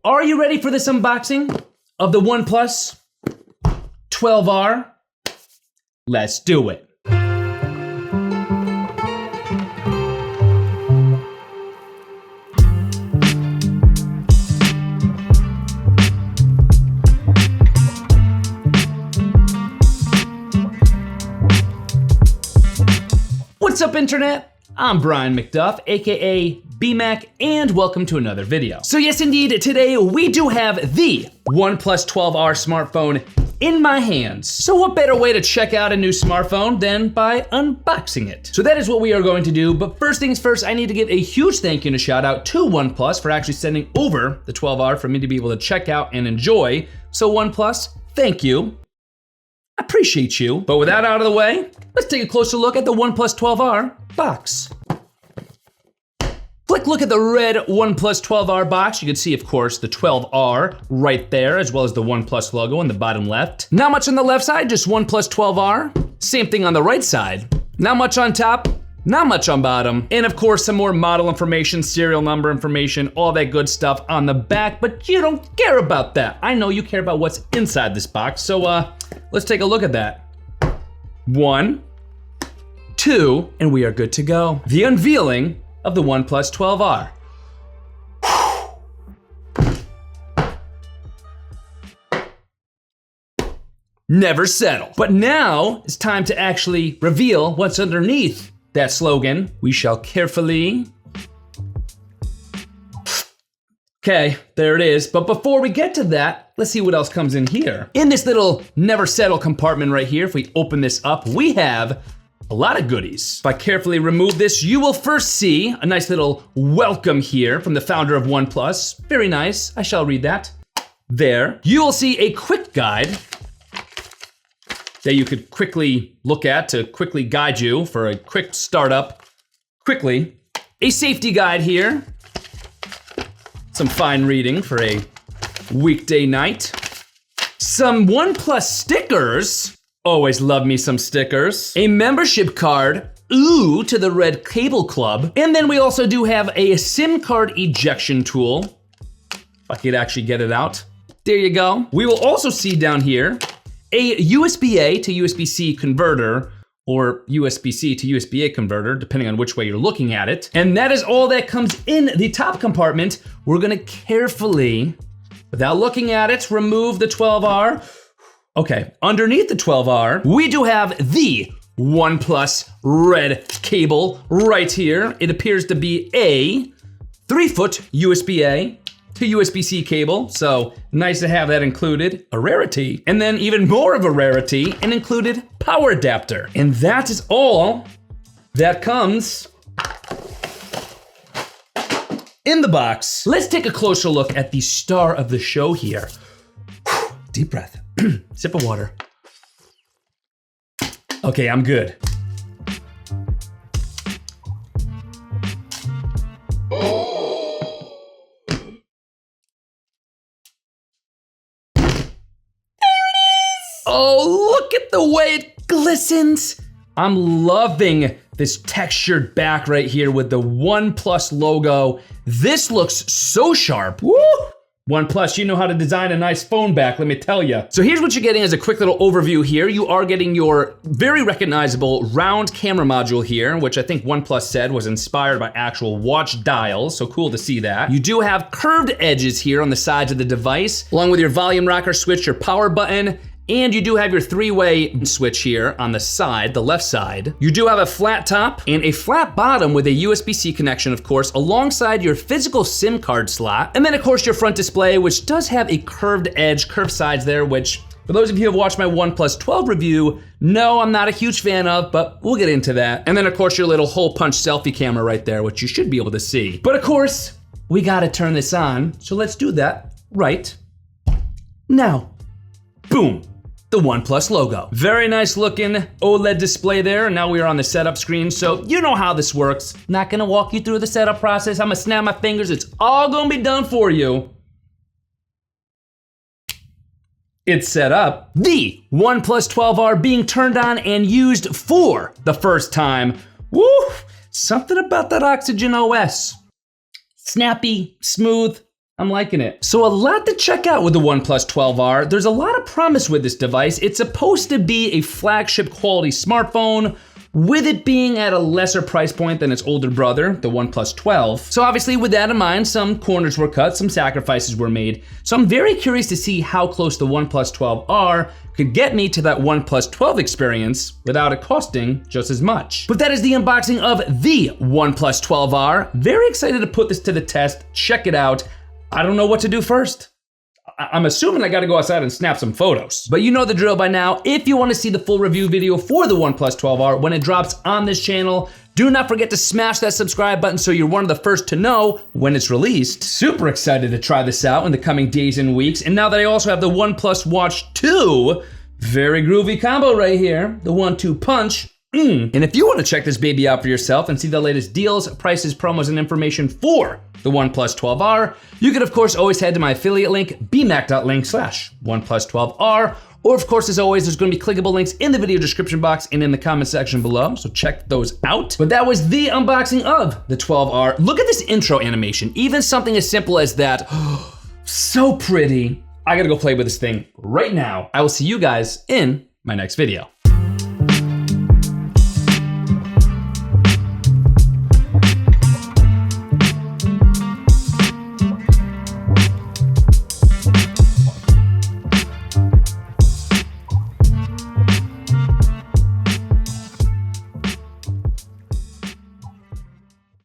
are you ready for this unboxing of the OnePlus 12R? Let's do it. What's up, internet? I'm Brian McDuff, aka BMac, and welcome to another video. So yes, indeed, today we do have the OnePlus 12R smartphone in my hands. So what better way to check out a new smartphone than by unboxing it? So that is what we are going to do, but first things first, I need to give a huge thank you and a shout out to OnePlus for actually sending over the 12R for me to be able to check out and enjoy. So OnePlus, thank you. I appreciate you. But with that out of the way, let's take a closer look at the OnePlus 12R box. Quick look at the red OnePlus 12R box. You can see, of course, the 12R right there, as well as the OnePlus logo in the bottom left. Not much on the left side, just OnePlus 12R. Same thing on the right side. Not much on top, not much on bottom. And of course, some more model information, serial number information, all that good stuff on the back, but you don't care about that. I know you care about what's inside this box, so let's take a look at that. 1, 2, and we are good to go. The unveiling of the OnePlus 12R. Never settle. But now it's time to actually reveal what's underneath that slogan. We shall carefully. Okay, there it is. But before we get to that, let's see what else comes in here. In this little never settle compartment right here, if we open this up, we have a lot of goodies. If I carefully remove this, you will first see a nice little welcome here from the founder of OnePlus. Very nice, I shall read that. There. You will see a quick guide that you could quickly look at to quickly guide you for a quick startup. Quickly. A safety guide here. Some fine reading for a weekday night. Some OnePlus stickers. Always love me some stickers. A membership card, ooh, to the Red Cable Club. And then we also do have a SIM card ejection tool. If I could actually get it out. There you go. We will also see down here a USB-A to USB-C converter, or USB-C to USB-A converter, depending on which way you're looking at it. And that is all that comes in the top compartment. We're gonna carefully, without looking at it, remove the 12R. Okay, underneath the 12R, we do have the OnePlus Red Cable right here. It appears to be a 3-foot USB-A to USB-C cable, so nice to have that included. A rarity. And then even more of a rarity, an included power adapter. And that is all that comes in the box. Let's take a closer look at the star of the show here. Deep breath. Sip of water. Okay, I'm good. Oh, look at the way it glistens. I'm loving this textured back right here with the OnePlus logo. This looks so sharp. Woo! OnePlus, you know how to design a nice phone back, let me tell you. So here's what you're getting as a quick little overview here. You are getting your very recognizable round camera module here, which I think OnePlus said was inspired by actual watch dials, so cool to see that. You do have curved edges here on the sides of the device, along with your volume rocker switch, your power button, and you do have your 3-way switch here on the side, the left side. You do have a flat top and a flat bottom with a USB-C connection, of course, alongside your physical SIM card slot. And then of course your front display, which does have a curved edge, curved sides there, which for those of you who have watched my OnePlus 12 review, no, I'm not a huge fan of, but we'll get into that. And then of course your little hole punch selfie camera right there, which you should be able to see. But of course, we gotta turn this on, so let's do that right now. Boom. The OnePlus logo. Very nice looking OLED display there. Now we are on the setup screen, so you know how this works. Not gonna walk you through the setup process. I'm gonna snap my fingers. It's all gonna be done for you. It's set up. The OnePlus 12R being turned on and used for the first time. Woo! Something about that Oxygen OS. Snappy, smooth, I'm liking it. So a lot to check out with the OnePlus 12R. There's a lot of promise with this device. It's supposed to be a flagship quality smartphone, with it being at a lesser price point than its older brother, the OnePlus 12. So obviously with that in mind, some corners were cut, some sacrifices were made. So I'm very curious to see how close the OnePlus 12R could get me to that OnePlus 12 experience without it costing just as much. But that is the unboxing of the OnePlus 12R. Very excited to put this to the test, check it out. I don't know what to do first. I'm assuming I gotta go outside and snap some photos. But you know the drill by now. If you wanna see the full review video for the OnePlus 12R when it drops on this channel, do not forget to smash that subscribe button so you're one of the first to know when it's released. Super excited to try this out in the coming days and weeks. And now that I also have the OnePlus Watch 2, very groovy combo right here, the 1-2 punch. And if you want to check this baby out for yourself and see the latest deals, prices, promos, and information for the OnePlus 12R, you can of course always head to my affiliate link, bmac.link/OnePlus12R, or of course as always, there's going to be clickable links in the video description box and in the comment section below, so check those out. But that was the unboxing of the 12R. Look at this intro animation, even something as simple as that. So pretty. I gotta go play with this thing right now. I will see you guys in my next video.